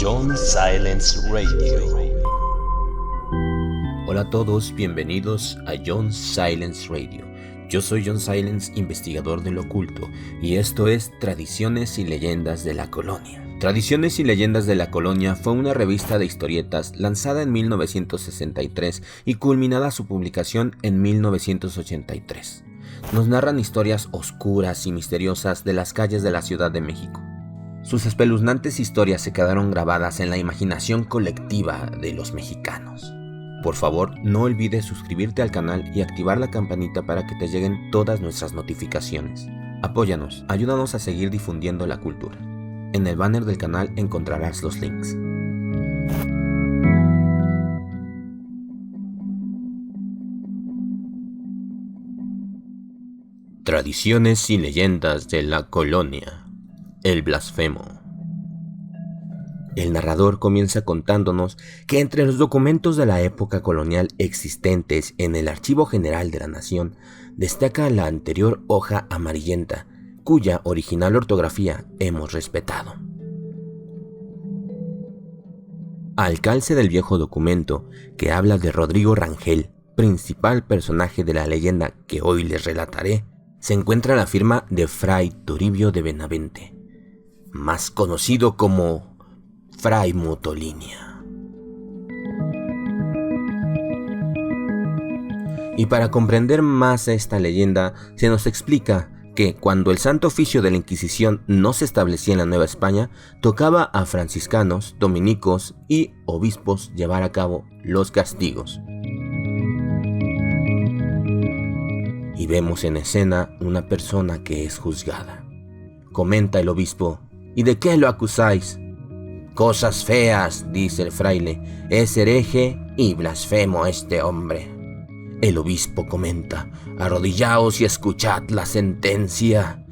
John Silence Radio. Hola a todos, bienvenidos a John Silence Radio. Yo soy John Silence, investigador del oculto, y esto es Tradiciones y Leyendas de la Colonia. Tradiciones y Leyendas de la Colonia fue una revista de historietas lanzada en 1963 y culminada su publicación en 1983. Nos narran historias oscuras y misteriosas de las calles de la Ciudad de México. Sus espeluznantes historias se quedaron grabadas en la imaginación colectiva de los mexicanos. Por favor, no olvides suscribirte al canal y activar la campanita para que te lleguen todas nuestras notificaciones. Apóyanos, ayúdanos a seguir difundiendo la cultura. En el banner del canal encontrarás los links. Tradiciones y leyendas de la colonia. El blasfemo. El narrador comienza contándonos que entre los documentos de la época colonial existentes en el Archivo General de la Nación destaca la anterior hoja amarillenta, cuya original ortografía hemos respetado. Al calce del viejo documento, que habla de Rodrigo Rangel, principal personaje de la leyenda que hoy les relataré, se encuentra la firma de Fray Toribio de Benavente, más conocido como Fray Mutolinia. Y para comprender más esta leyenda, se nos explica que cuando el Santo Oficio de la Inquisición no se establecía en la Nueva España, tocaba a franciscanos, dominicos y obispos llevar a cabo los castigos. Y vemos en escena una persona que es juzgada. Comenta el obispo: ¿y de qué lo acusáis? Cosas feas, dice el fraile, es hereje y blasfemo este hombre. El obispo comenta: arrodillaos y escuchad la sentencia.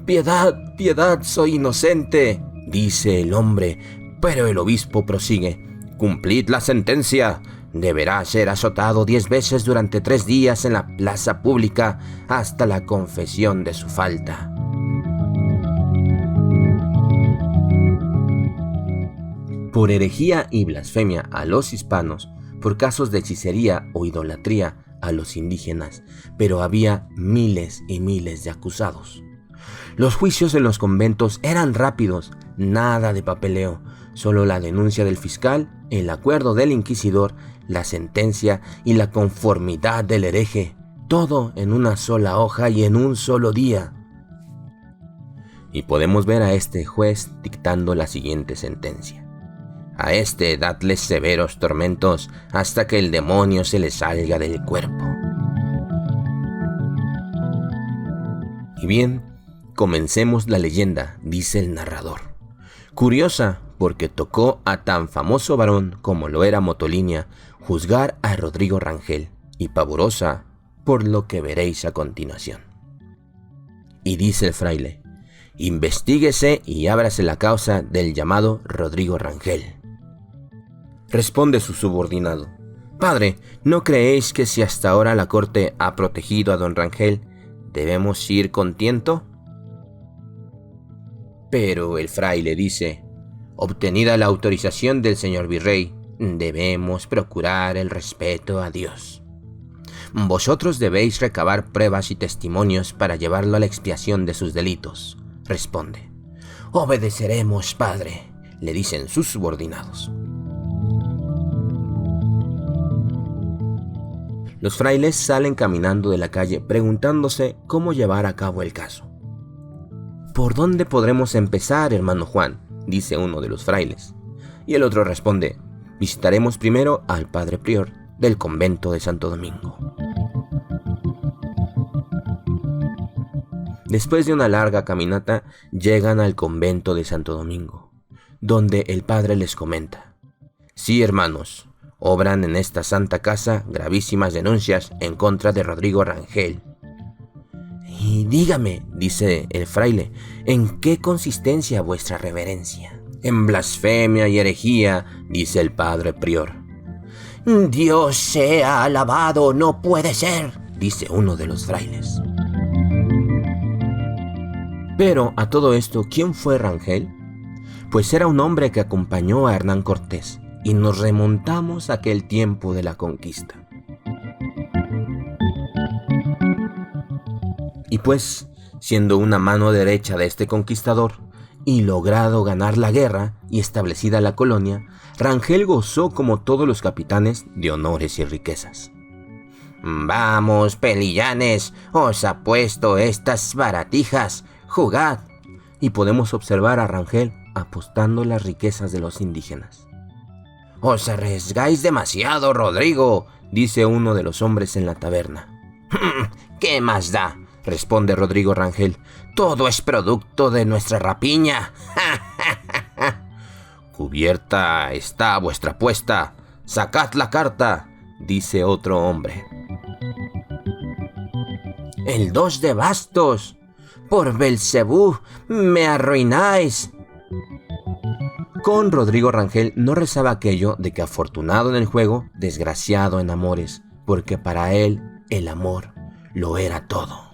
Piedad, piedad, soy inocente, dice el hombre, pero el obispo prosigue: cumplid la sentencia. Deberá ser azotado 10 veces durante 3 días en la plaza pública hasta la confesión de su falta. Por herejía y blasfemia a los hispanos, por casos de hechicería o idolatría a los indígenas, pero había miles y miles de acusados. Los juicios en los conventos eran rápidos, nada de papeleo, solo la denuncia del fiscal, el acuerdo del inquisidor, la sentencia y la conformidad del hereje, todo en una sola hoja y en un solo día. Y podemos ver a este juez dictando la siguiente sentencia: a este dadle severos tormentos hasta que el demonio se le salga del cuerpo. Y bien, comencemos la leyenda, dice el narrador. Curiosa porque tocó a tan famoso varón como lo era Mutolinia juzgar a Rodrigo Rangel, y pavorosa por lo que veréis a continuación. Y dice el fraile: investíguese y ábrase la causa del llamado Rodrigo Rangel. Responde su subordinado: padre, ¿no creéis que si hasta ahora la corte ha protegido a don Rangel, debemos ir con tiento? Pero el fraile dice: obtenida la autorización del señor virrey, debemos procurar el respeto a Dios. Vosotros debéis recabar pruebas y testimonios para llevarlo a la expiación de sus delitos, responde. Obedeceremos, padre, le dicen sus subordinados. Los frailes salen caminando de la calle preguntándose cómo llevar a cabo el caso. ¿Por dónde podremos empezar, hermano Juan?, dice uno de los frailes. Y el otro responde: visitaremos primero al padre prior del convento de Santo Domingo. Después de una larga caminata, llegan al convento de Santo Domingo, donde el padre les comenta: sí, hermanos, obran en esta santa casa gravísimas denuncias en contra de Rodrigo Rangel. Y dígame, dice el fraile, ¿en qué consistencia vuestra reverencia? En blasfemia y herejía, dice el padre prior. Dios sea alabado, no puede ser, dice uno de los frailes. Pero a todo esto, ¿quién fue Rangel? pues era un hombre que acompañó a Hernán Cortés, y nos remontamos a aquel tiempo de la conquista. Y pues, siendo una mano derecha de este conquistador, y logrado ganar la guerra y establecida la colonia, Rangel gozó, como todos los capitanes, de honores y riquezas. «Vamos, pelillanes, os apuesto estas baratijas, jugad». Y podemos observar a Rangel apostando las riquezas de los indígenas. «Os arriesgáis demasiado, Rodrigo», dice uno de los hombres en la taberna. «¿Qué más da?», responde Rodrigo Rangel. «Todo es producto de nuestra rapiña». «Cubierta está vuestra apuesta. Sacad la carta», dice otro hombre. «El 2 de bastos. Por Belcebú, me arruináis». Con Rodrigo Rangel no rezaba aquello de que afortunado en el juego, desgraciado en amores, porque para él el amor lo era todo.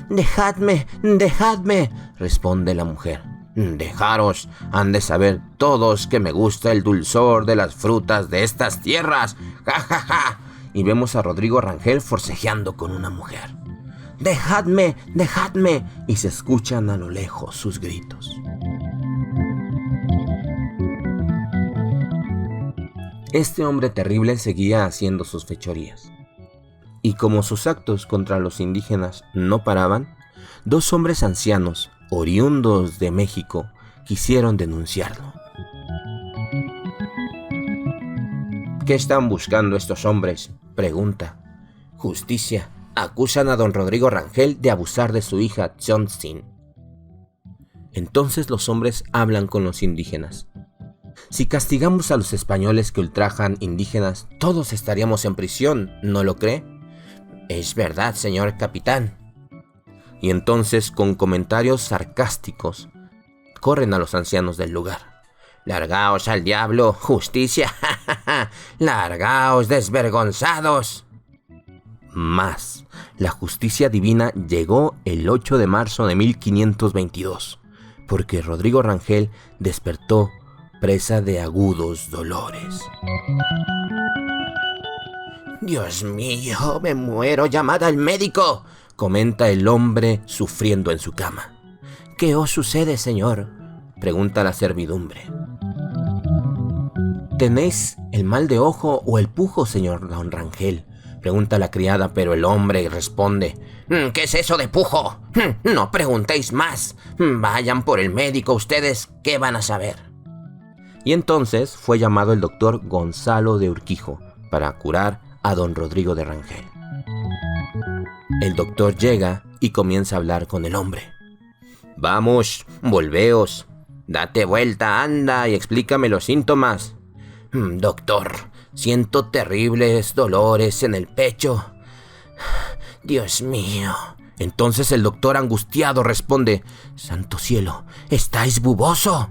«Dejadme, dejadme», responde la mujer. «Dejaros, han de saber todos que me gusta el dulzor de las frutas de estas tierras. ¡Ja, ja, ja!». Y vemos a Rodrigo Rangel forcejeando con una mujer. «Dejadme, dejadme», y se escuchan a lo lejos sus gritos. Este hombre terrible seguía haciendo sus fechorías. Y como sus actos contra los indígenas no paraban, 2 hombres ancianos, oriundos de México, quisieron denunciarlo. «¿Qué están buscando estos hombres?», pregunta. «Justicia. Acusan a don Rodrigo Rangel de abusar de su hija Tzotzin». Entonces los hombres hablan con los indígenas. «Si castigamos a los españoles que ultrajan indígenas, todos estaríamos en prisión, ¿no lo cree?». «Es verdad, señor capitán». Y entonces, con comentarios sarcásticos, corren a los ancianos del lugar. «Largaos al diablo, justicia, largaos desvergonzados». Mas, la justicia divina llegó el 8 de marzo de 1522, porque Rodrigo Rangel despertó presa de agudos dolores. «Dios mío, me muero, llamad al médico», comenta el hombre sufriendo en su cama. «¿Qué os sucede, señor?», pregunta la servidumbre. «¿Tenéis el mal de ojo o el pujo, señor don Rangel?», pregunta la criada, pero el hombre responde: «¿Qué es eso de pujo? No preguntéis más. Vayan por el médico ustedes, ¿qué van a saber?». Y entonces fue llamado el doctor Gonzalo de Urquijo para curar a don Rodrigo de Rangel. El doctor llega y comienza a hablar con el hombre. «Vamos, volveos. Date vuelta, anda, y explícame los síntomas». «Doctor, siento terribles dolores en el pecho. Dios mío». Entonces el doctor angustiado responde: «Santo cielo, ¿estáis buboso?».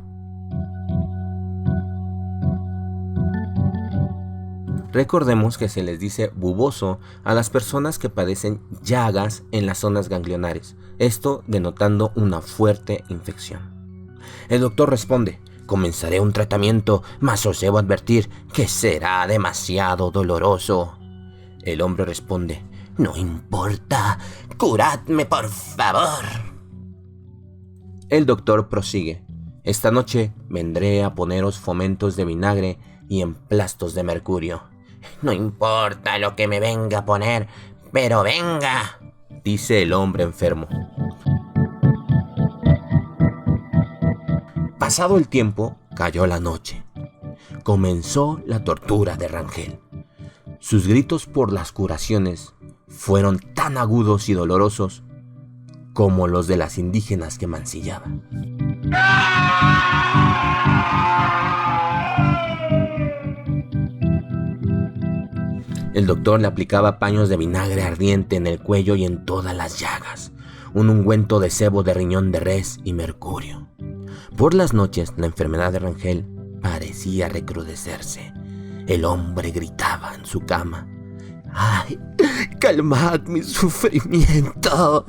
Recordemos que se les dice buboso a las personas que padecen llagas en las zonas ganglionares, esto denotando una fuerte infección. El doctor responde: «Comenzaré un tratamiento, mas os debo advertir que será demasiado doloroso». El hombre responde: «No importa, curadme por favor». El doctor prosigue: «Esta noche vendré a poneros fomentos de vinagre y emplastos de mercurio». «No importa lo que me venga a poner, pero venga», dice el hombre enfermo. Pasado el tiempo, cayó la noche. Comenzó la tortura de Rangel. Sus gritos por las curaciones fueron tan agudos y dolorosos como los de las indígenas que mancillaban. El doctor le aplicaba paños de vinagre ardiente en el cuello y en todas las llagas, un ungüento de sebo de riñón de res y mercurio. Por las noches, la enfermedad de Rangel parecía recrudecerse. El hombre gritaba en su cama: «¡Ay, calmad mi sufrimiento!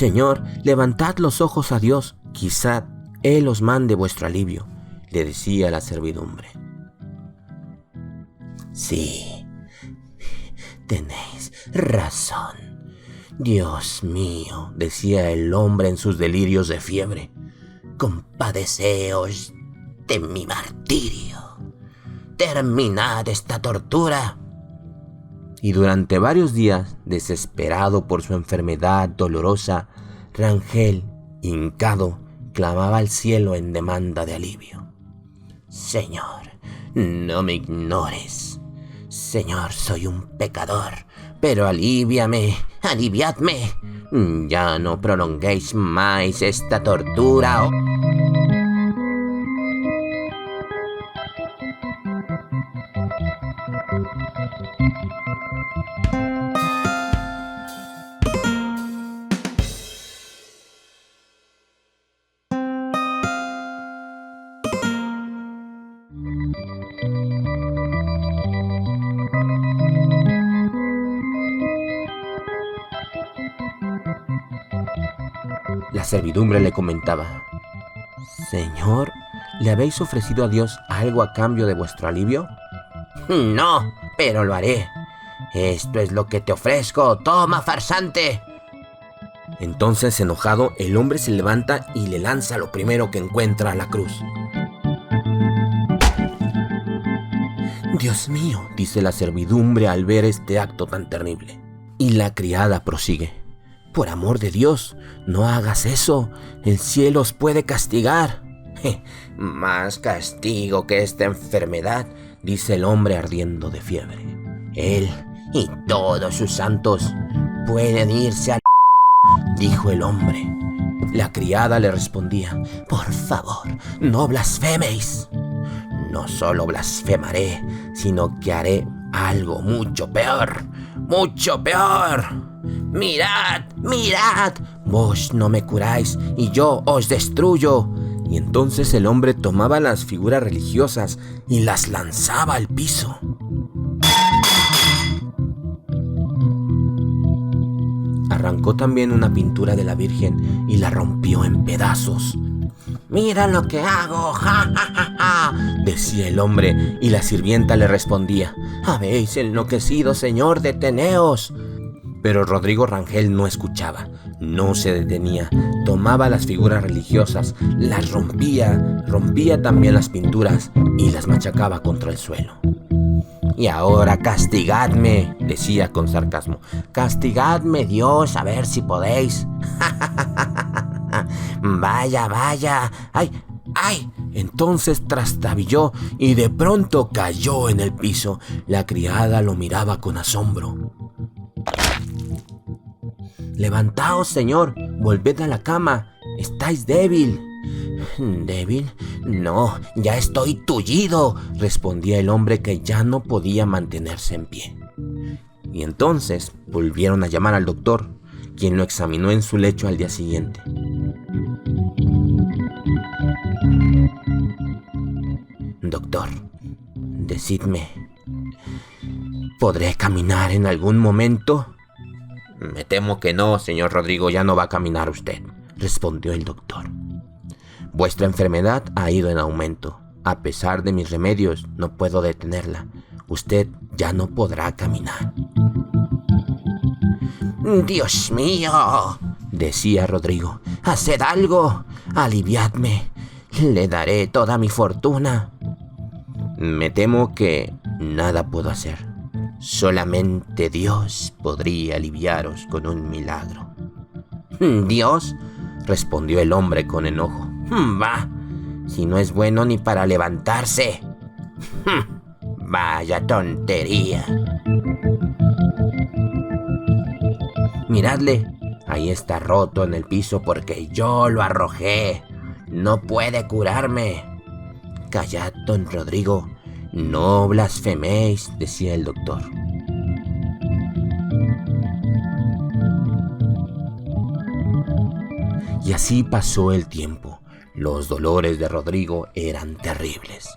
Señor, levantad los ojos a Dios, quizá Él os mande vuestro alivio, le decía la servidumbre. Sí, tenéis razón. Dios mío, decía el hombre en sus delirios de fiebre, compadeceos de mi martirio. Terminad esta tortura. Y durante varios días, desesperado por su enfermedad dolorosa, Rangel, hincado, clamaba al cielo en demanda de alivio. Señor, no me ignores. Señor, soy un pecador, pero aliviadme. Ya no prolonguéis más esta tortura. La servidumbre le comentaba: Señor, ¿le habéis ofrecido a Dios algo a cambio de vuestro alivio? No, pero lo haré. Esto es lo que te ofrezco. ¡Toma, farsante! Entonces, enojado, el hombre se levanta y le lanza lo primero que encuentra a la cruz. Dios mío, dice la servidumbre al ver este acto tan terrible. Y la criada prosigue: por amor de Dios, no hagas eso. El cielo os puede castigar. Más castigo que esta enfermedad, dice el hombre ardiendo de fiebre. Él y todos sus santos pueden irse al... dijo el hombre. La criada le respondía: por favor, no blasfeméis. No solo blasfemaré, sino que haré algo mucho peor. ¡Mucho peor! ¡Mirad! ¡Mirad! Vos no me curáis y yo os destruyo. Y entonces el hombre tomaba las figuras religiosas y las lanzaba al piso. Arrancó también una pintura de la Virgen y la rompió en pedazos. ¡Mira lo que hago! ¡Ja, ja, ja, ja!, decía el hombre, y la sirvienta le respondía: ¿habéis enloquecido, señor? ¡Deteneos! Pero Rodrigo Rangel no escuchaba, no se detenía. Tomaba las figuras religiosas, las rompía también las pinturas y las machacaba contra el suelo. Y ahora castigadme, decía con sarcasmo. Castigadme, Dios, a ver si podéis. Vaya, vaya. ¡Ay, ay! Entonces trastabilló y de pronto cayó en el piso. La criada lo miraba con asombro. Levantaos, señor, volved a la cama. Estáis débil. ¿Débil? No, ya estoy tullido, respondía el hombre, que ya no podía mantenerse en pie. Y entonces volvieron a llamar al doctor, quien lo examinó en su lecho al día siguiente. Doctor, decidme, ¿podré caminar en algún momento? Me temo que no, señor Rodrigo, ya no va a caminar usted, respondió el doctor. Vuestra enfermedad ha ido en aumento. A pesar de mis remedios, no puedo detenerla. Usted ya no podrá caminar. ¡Dios mío!, decía Rodrigo. ¡Haced algo! ¡Aliviadme! Le daré toda mi fortuna. Me temo que nada puedo hacer. Solamente Dios podría aliviaros con un milagro. ¿Dios?, respondió el hombre con enojo. ¡Bah! Si no es bueno ni para levantarse. ¡Vaya tontería! Miradle, ahí está roto en el piso porque yo lo arrojé. No puede curarme. Callad, don Rodrigo, no blasfeméis, decía el doctor. Y así pasó el tiempo. Los dolores de Rodrigo eran terribles.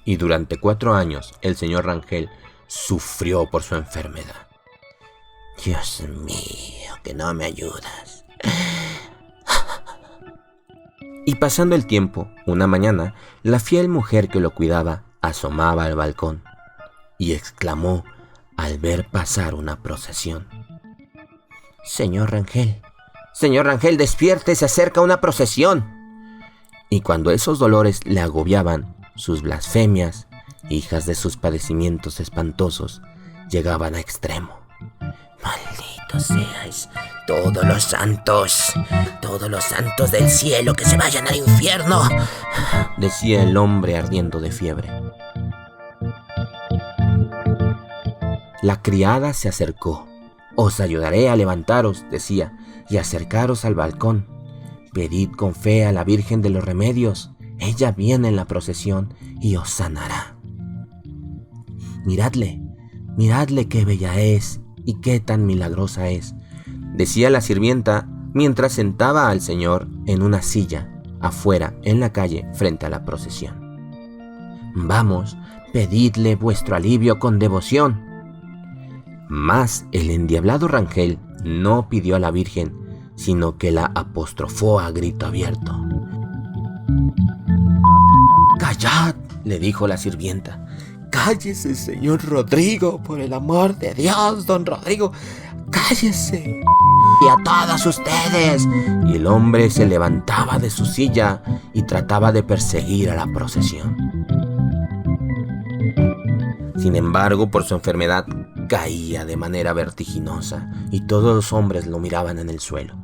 Y durante 4 años el señor Rangel sufrió por su enfermedad. Dios mío, que no me ayudas. Y pasando el tiempo, una mañana, la fiel mujer que lo cuidaba asomaba al balcón y exclamó al ver pasar una procesión: Señor Rangel, despierte, se acerca una procesión. Y cuando esos dolores le agobiaban, sus blasfemias, hijas de sus padecimientos espantosos, llegaban a extremo. Malditos seáis todos los santos del cielo, que se vayan al infierno, decía el hombre ardiendo de fiebre. La criada se acercó. Os ayudaré a levantaros, decía, y acercaros al balcón. Pedid con fe a la Virgen de los Remedios. Ella viene en la procesión y os sanará. Miradle qué bella es y qué tan milagrosa es, decía la sirvienta mientras sentaba al Señor en una silla afuera en la calle frente a la procesión. Vamos, pedidle vuestro alivio con devoción. Mas el endiablado Rangel no pidió a la Virgen, sino que la apostrofó a grito abierto. «¡Callad!», le dijo la sirvienta. «¡Cállese, señor Rodrigo, por el amor de Dios, don Rodrigo! ¡Cállese! ¡Y a todos ustedes!». Y el hombre se levantaba de su silla y trataba de perseguir a la procesión. Sin embargo, por su enfermedad, caía de manera vertiginosa y todos los hombres lo miraban en el suelo.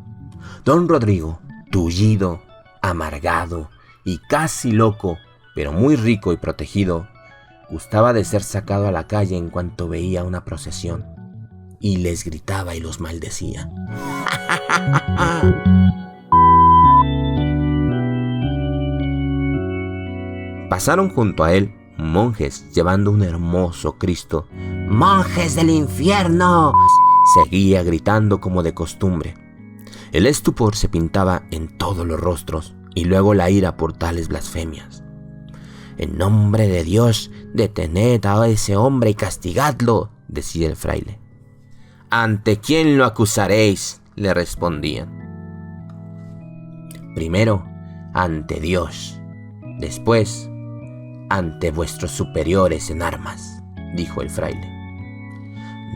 Don Rodrigo, tullido, amargado y casi loco, pero muy rico y protegido, gustaba de ser sacado a la calle en cuanto veía una procesión, y les gritaba y los maldecía. Pasaron junto a él monjes llevando un hermoso Cristo. «¡Monjes del infierno!», seguía gritando como de costumbre. El estupor se pintaba en todos los rostros y luego la ira por tales blasfemias. «En nombre de Dios, detened a ese hombre y castigadlo», decía el fraile. «¿Ante quién lo acusaréis?», le respondían. «Primero, ante Dios. Después, ante vuestros superiores en armas», dijo el fraile.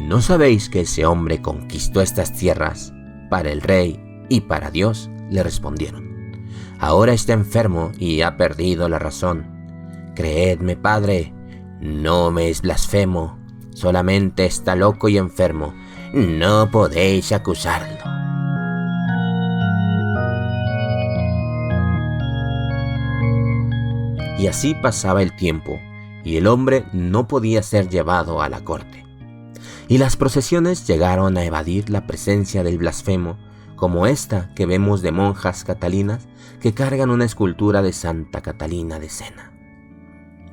«¿No sabéis que ese hombre conquistó estas tierras para el rey y para Dios?», le respondieron. «Ahora está enfermo y ha perdido la razón. Creedme, padre, no me es blasfemo, solamente está loco y enfermo. No podéis acusarlo». Y así pasaba el tiempo, y el hombre no podía ser llevado a la corte. Y las procesiones llegaron a evadir la presencia del blasfemo, como esta que vemos de monjas catalinas que cargan una escultura de Santa Catalina de Siena,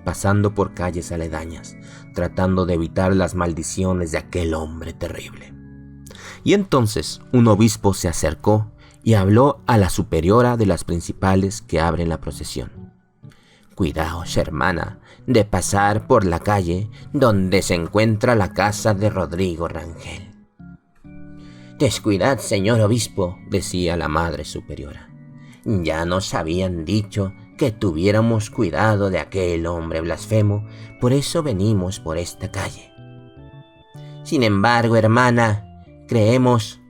pasando por calles aledañas, tratando de evitar las maldiciones de aquel hombre terrible. Y entonces un obispo se acercó y habló a la superiora de las principales que abren la procesión. «Cuidaos, hermana, de pasar por la calle donde se encuentra la casa de Rodrigo Rangel». «Descuidad, señor obispo», decía la madre superiora. «Ya nos habían dicho que tuviéramos cuidado de aquel hombre blasfemo, por eso venimos por esta calle. Sin embargo, hermana, creemos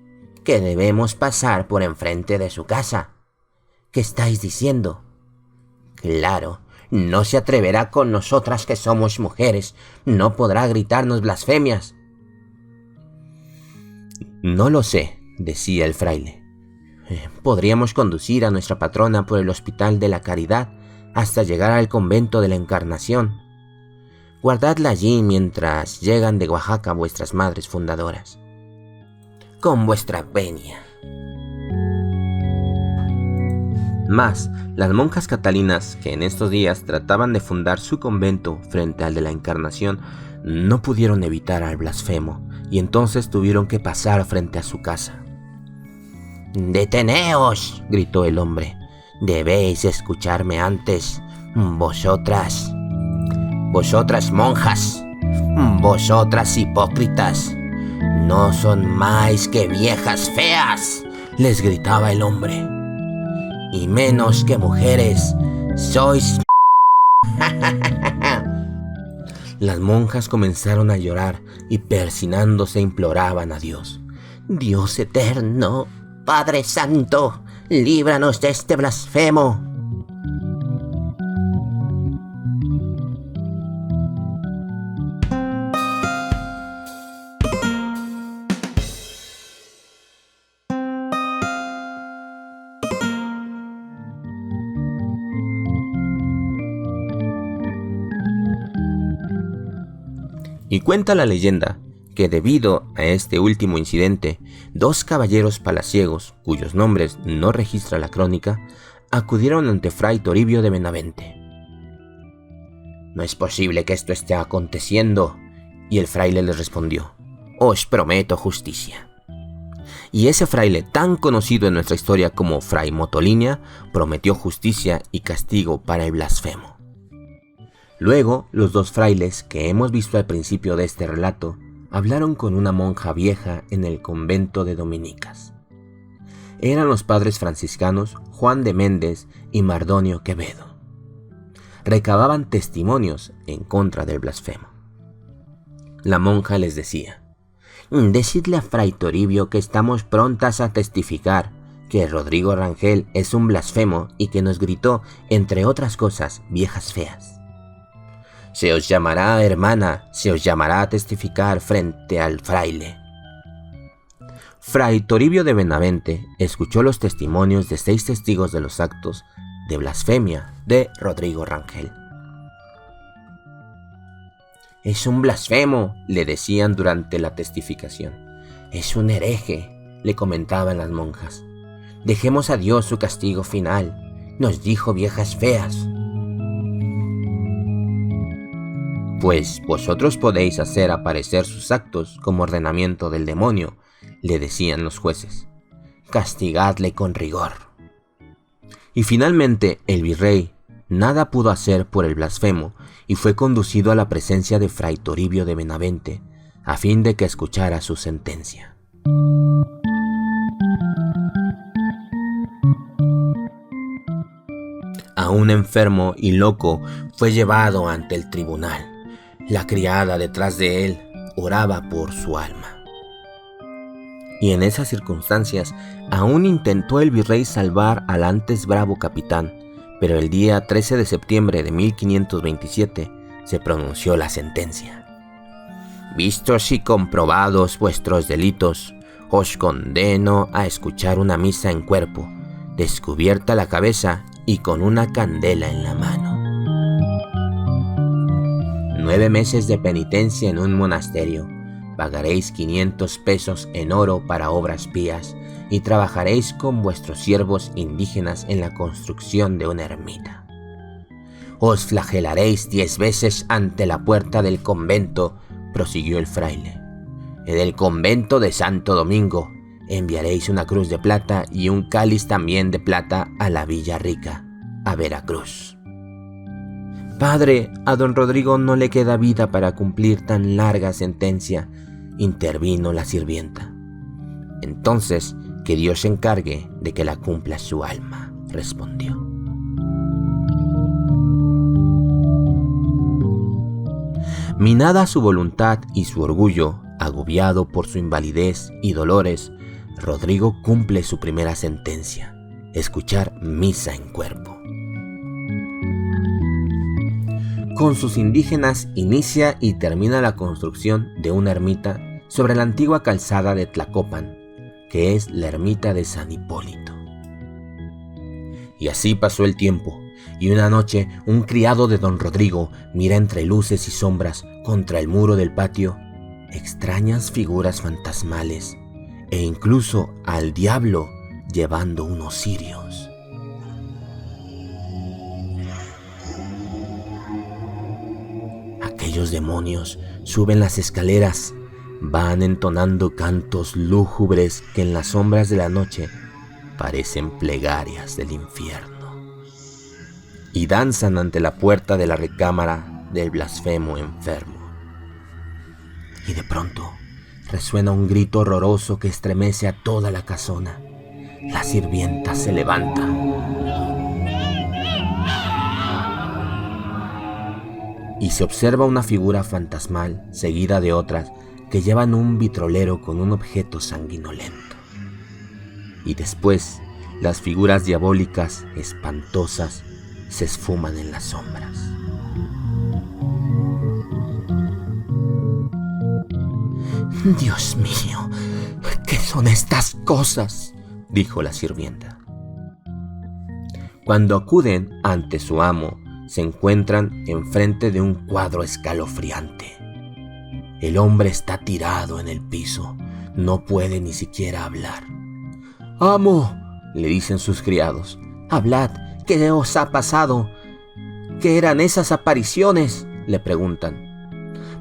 que debemos pasar por enfrente de su casa. ¿Qué estáis diciendo? Claro, no se atreverá con nosotras que somos mujeres, no podrá gritarnos blasfemias». «No lo sé», decía el fraile. «Podríamos conducir a nuestra patrona por el Hospital de la Caridad hasta llegar al convento de la Encarnación. Guardadla allí mientras llegan de Oaxaca vuestras madres fundadoras. Con vuestra venia». Mas las monjas catalinas, que en estos días trataban de fundar su convento frente al de la Encarnación, no pudieron evitar al blasfemo y entonces tuvieron que pasar frente a su casa. «¡Deteneos!», gritó el hombre. «Debéis escucharme antes, vosotras monjas, vosotras hipócritas, no son más que viejas feas», les gritaba el hombre. y menos que mujeres. Sois... Las monjas comenzaron a llorar y persinándose imploraban a Dios. Dios eterno, Padre Santo, líbranos de este blasfemo. Y cuenta la leyenda que debido a este último incidente, 2 caballeros palaciegos, cuyos nombres no registra la crónica, acudieron ante Fray Toribio de Benavente. «No es posible que esto esté aconteciendo», y el fraile les respondió: «Os prometo justicia». Y ese fraile, tan conocido en nuestra historia como Fray Motolinia, prometió justicia y castigo para el blasfemo. Luego, los 2 frailes que hemos visto al principio de este relato hablaron con una monja vieja en el convento de dominicas. Eran los padres franciscanos Juan de Méndez y Mardonio Quevedo. Recababan testimonios en contra del blasfemo. La monja les decía: «Decidle a Fray Toribio que estamos prontas a testificar que Rodrigo Rangel es un blasfemo y que nos gritó, entre otras cosas, viejas feas. Se os llamará, hermana, se os llamará a testificar frente al fraile». Fray Toribio de Benavente escuchó los testimonios de 6 testigos de los actos de blasfemia de Rodrigo Rangel. «Es un blasfemo», le decían durante la testificación. «Es un hereje», le comentaban las monjas. «Dejemos a Dios su castigo final. Nos dijo viejas feas». «Pues vosotros podéis hacer aparecer sus actos como ordenamiento del demonio», le decían los jueces. «Castigadle con rigor». Y finalmente el virrey nada pudo hacer por el blasfemo y fue conducido a la presencia de Fray Toribio de Benavente a fin de que escuchara su sentencia. Aún enfermo y loco, fue llevado ante el tribunal. La criada detrás de él oraba por su alma. Y en esas circunstancias, aún intentó el virrey salvar al antes bravo capitán, pero el día 13 de septiembre de 1527 se pronunció la sentencia. «Vistos y comprobados vuestros delitos, os condeno a escuchar una misa en cuerpo, descubierta la cabeza y con una candela en la mano. 9 meses de penitencia en un monasterio, pagaréis 500 pesos en oro para obras pías y trabajaréis con vuestros siervos indígenas en la construcción de una ermita. Os flagelaréis 10 veces ante la puerta del convento», prosiguió el fraile. «En el convento de Santo Domingo enviaréis una cruz de plata y un cáliz también de plata a la Villa Rica, a Veracruz». «Padre, a don Rodrigo no le queda vida para cumplir tan larga sentencia», intervino la sirvienta. «Entonces, que Dios se encargue de que la cumpla su alma», respondió. Minada su voluntad y su orgullo, agobiado por su invalidez y dolores, Rodrigo cumple su primera sentencia: escuchar misa en cuerpo. Con sus indígenas inicia y termina la construcción de una ermita sobre la antigua calzada de Tlacopan, que es la ermita de San Hipólito. Y así pasó el tiempo, y una noche un criado de don Rodrigo mira entre luces y sombras contra el muro del patio extrañas figuras fantasmales e incluso al diablo llevando unos cirios. Aquellos demonios suben las escaleras, van entonando cantos lúgubres que en las sombras de la noche parecen plegarias del infierno, y danzan ante la puerta de la recámara del blasfemo enfermo. Y de pronto resuena un grito horroroso que estremece a toda la casona. La sirvienta se levanta, y se observa una figura fantasmal seguida de otras que llevan un vitrolero con un objeto sanguinolento. Y después, las figuras diabólicas, espantosas, se esfuman en las sombras. «Dios mío, ¿qué son estas cosas?», dijo la sirvienta. Cuando acuden ante su amo, se encuentran enfrente de un cuadro escalofriante. El hombre está tirado en el piso, no puede ni siquiera hablar. «Amo», le dicen sus criados, «hablad, ¿qué os ha pasado? ¿Qué eran esas apariciones?», le preguntan.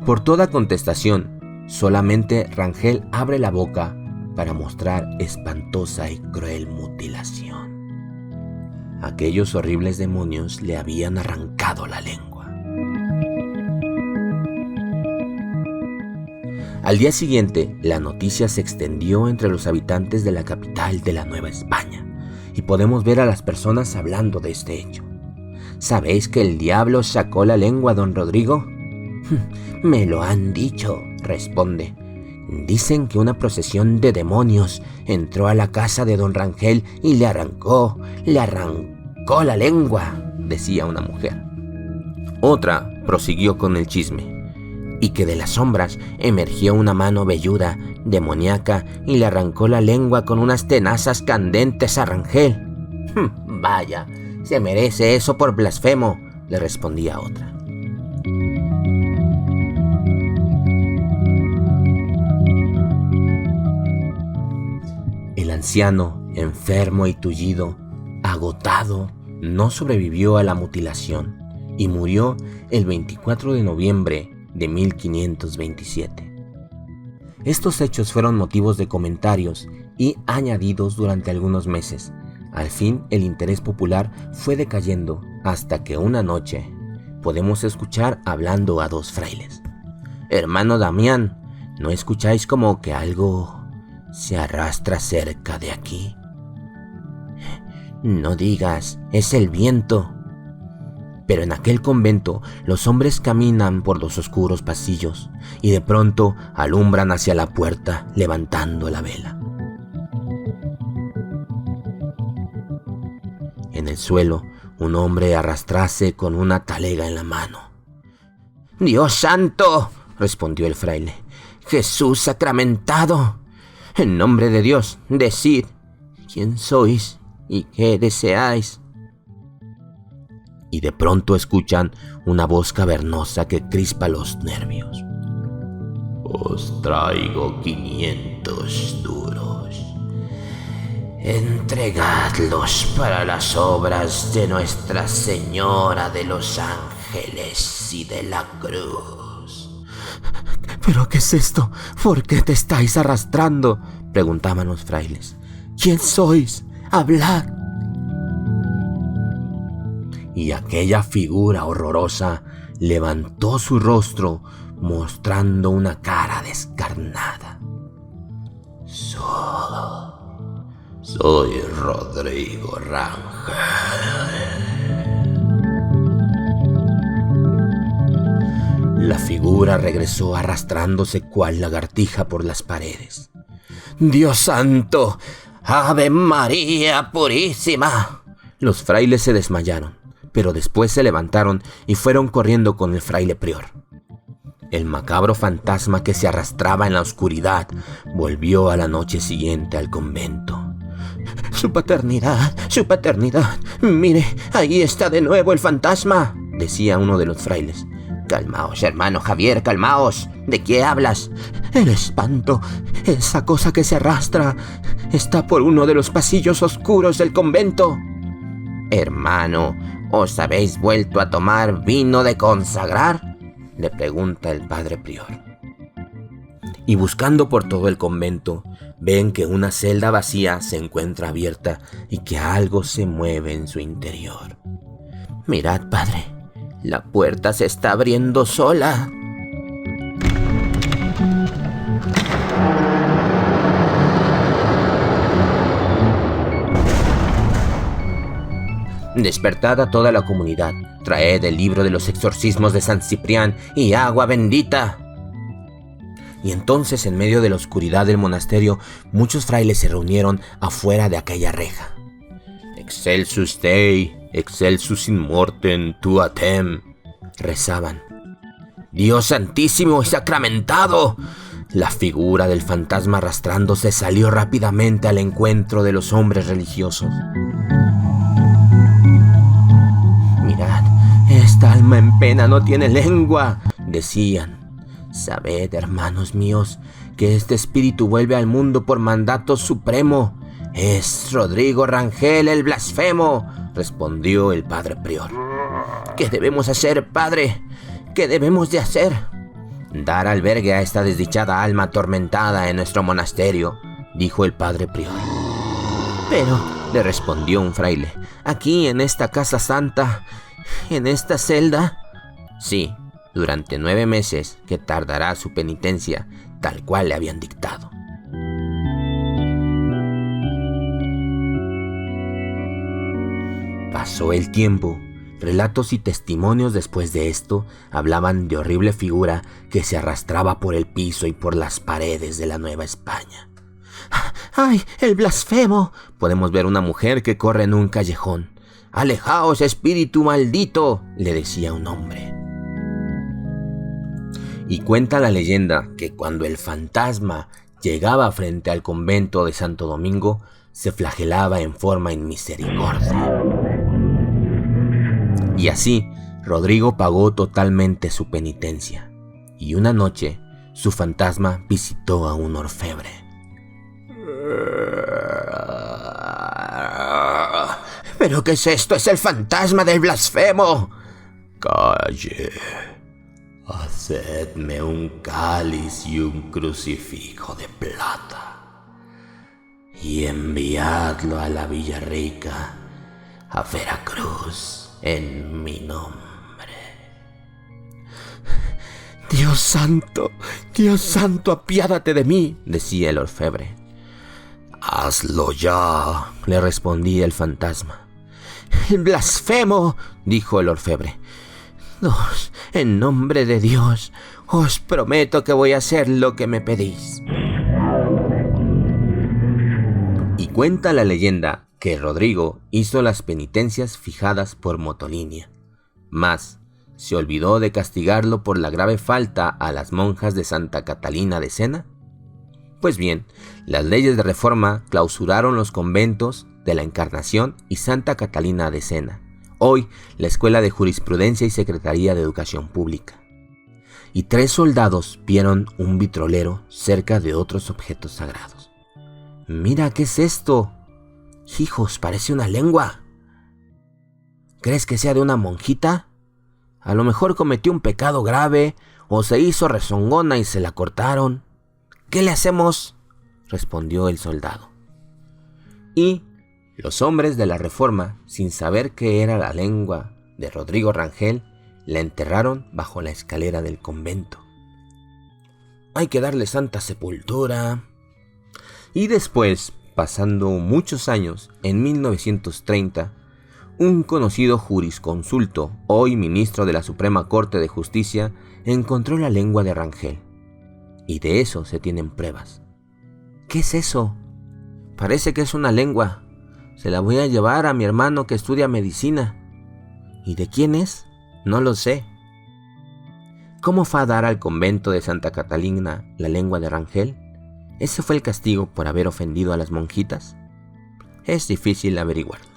Por toda contestación, solamente Rangel abre la boca para mostrar espantosa y cruel mutilación. Aquellos horribles demonios le habían arrancado la lengua. Al día siguiente, la noticia se extendió entre los habitantes de la capital de la Nueva España y podemos ver a las personas hablando de este hecho. ¿Sabéis que el diablo sacó la lengua a don Rodrigo? «Me lo han dicho», responde. «Dicen que una procesión de demonios entró a la casa de don Rangel y le arrancó la lengua», decía una mujer. Otra prosiguió con el chisme, y que de las sombras emergió una mano velluda, demoníaca, y le arrancó la lengua con unas tenazas candentes a Rangel. «Vaya, se merece eso por blasfemo», le respondía otra. El anciano, enfermo y tullido, agotado, no sobrevivió a la mutilación y murió el 24 de noviembre de 1527. Estos hechos fueron motivos de comentarios y añadidos durante algunos meses. Al fin, el interés popular fue decayendo hasta que una noche podemos escuchar hablando a dos frailes. «Hermano Damián, ¿no escucháis como que algo se arrastra cerca de aquí?» «No digas, es el viento». Pero en aquel convento los hombres caminan por los oscuros pasillos y de pronto alumbran hacia la puerta levantando la vela. En el suelo, un hombre arrastrase con una talega en la mano. «¡Dios santo!», respondió el fraile. «¡Jesús sacramentado! En nombre de Dios, decid, ¿quién sois y qué deseáis?». Y de pronto escuchan una voz cavernosa que crispa los nervios. «Os traigo 500 duros. Entregadlos para las obras de Nuestra Señora de los Ángeles y de la Cruz». «¿Pero qué es esto? ¿Por qué te estáis arrastrando?», preguntaban los frailes. «¿Quién sois? Hablad». Y aquella figura horrorosa levantó su rostro mostrando una cara descarnada. Soy Rodrigo Rangel. La figura regresó arrastrándose cual lagartija por las paredes. «¡Dios santo! ¡Ave María Purísima!». Los frailes se desmayaron, pero después se levantaron y fueron corriendo con el fraile prior. El macabro fantasma que se arrastraba en la oscuridad volvió a la noche siguiente al convento. Su paternidad, mire, ahí está de nuevo el fantasma», decía uno de los frailes. «Calmaos, hermano Javier, calmaos. ¿De qué hablas?». «El espanto, esa cosa que se arrastra, está por uno de los pasillos oscuros del convento». «Hermano, ¿os habéis vuelto a tomar vino de consagrar?», le pregunta el padre prior. Y buscando por todo el convento, ven que una celda vacía se encuentra abierta y que algo se mueve en su interior. «Mirad, padre, la puerta se está abriendo sola». Despertad a toda la comunidad, traed el libro de los exorcismos de San Ciprián y agua bendita. Y entonces, en medio de la oscuridad del monasterio, muchos frailes se reunieron afuera de aquella reja. Excelsus Dei, excelsus in mortem tuatem, rezaban. Dios santísimo y sacramentado. La figura del fantasma arrastrándose salió rápidamente al encuentro de los hombres religiosos. Mirad, esta alma en pena no tiene lengua, decían. Sabed, hermanos míos, que este espíritu vuelve al mundo por mandato supremo. Es Rodrigo Rangel el blasfemo, respondió el padre prior. ¿Qué debemos hacer, padre? ¿Qué debemos de hacer? Dar albergue a esta desdichada alma atormentada en nuestro monasterio, dijo el padre prior. Pero, le respondió un fraile, aquí en esta casa santa, en esta celda. Sí, durante 9 meses que tardará su penitencia, tal cual le habían dictado. Pasó el tiempo. Relatos y testimonios después de esto hablaban de horrible figura que se arrastraba por el piso y por las paredes de la Nueva España. ¡Ay, el blasfemo! Podemos ver una mujer que corre en un callejón. ¡Alejaos, espíritu maldito!, le decía un hombre. Y cuenta la leyenda que cuando el fantasma llegaba frente al convento de Santo Domingo, se flagelaba en forma inmisericordia. Y así, Rodrigo pagó totalmente su penitencia, y una noche su fantasma visitó a un orfebre. ¿Pero qué es esto? ¡Es el fantasma del blasfemo! Calle. Hacedme un cáliz y un crucifijo de plata, y enviadlo a la Villarrica, a Veracruz, en mi nombre. Dios santo, apiádate de mí, decía el orfebre. Hazlo ya, le respondía el fantasma. El blasfemo, dijo el orfebre. En nombre de Dios, os prometo que voy a hacer lo que me pedís. Y cuenta la leyenda que Rodrigo hizo las penitencias fijadas por Motolinia, mas se olvidó de castigarlo por la grave falta a las monjas de Santa Catalina de Sena. Pues bien, las leyes de reforma clausuraron los conventos de la Encarnación y Santa Catalina de Sena, hoy la Escuela de Jurisprudencia y Secretaría de Educación Pública. Y 3 soldados vieron un vitrolero cerca de otros objetos sagrados. «Mira, ¿qué es esto? Hijos, parece una lengua. ¿Crees que sea de una monjita? A lo mejor cometió un pecado grave o se hizo rezongona y se la cortaron. ¿Qué le hacemos?», respondió el soldado. Y los hombres de la Reforma, sin saber qué era la lengua de Rodrigo Rangel, la enterraron bajo la escalera del convento. Hay que darle santa sepultura. Y después, pasando muchos años, en 1930, un conocido jurisconsulto, hoy ministro de la Suprema Corte de Justicia, encontró la lengua de Rangel. Y de eso se tienen pruebas. ¿Qué es eso? Parece que es una lengua. Se la voy a llevar a mi hermano que estudia medicina. ¿Y de quién es? No lo sé. ¿Cómo fue a dar al convento de Santa Catalina la lengua de Rangel? ¿Ese fue el castigo por haber ofendido a las monjitas? Es difícil averiguarlo.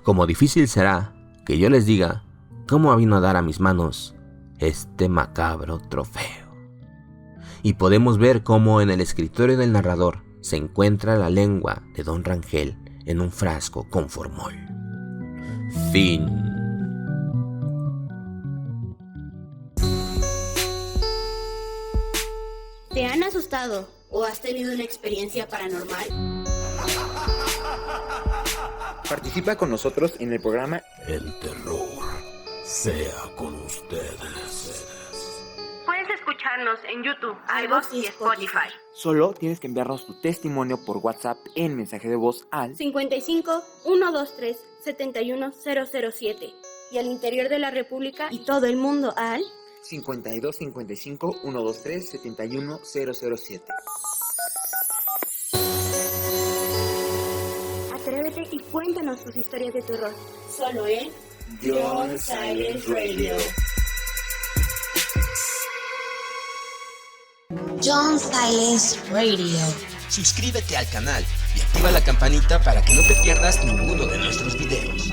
Como difícil será que yo les diga cómo vino a dar a mis manos este macabro trofeo. Y podemos ver cómo en el escritorio del narrador se encuentra la lengua de don Rangel en un frasco con formol. Fin. ¿Te han asustado o has tenido una experiencia paranormal? Participa con nosotros en el programa El terror sea con ustedes. Puedes escuchar escucharnos en YouTube, iVoox y Spotify. Solo tienes que enviarnos tu testimonio por WhatsApp en mensaje de voz al 55 123 71007 y al interior de la República y todo el mundo al 52 55 123 71007. Atrévete y cuéntanos tus historias de terror. Solo en John Silence Radio. John Silence Radio. Suscríbete al canal y activa la campanita para que no te pierdas ninguno de nuestros videos.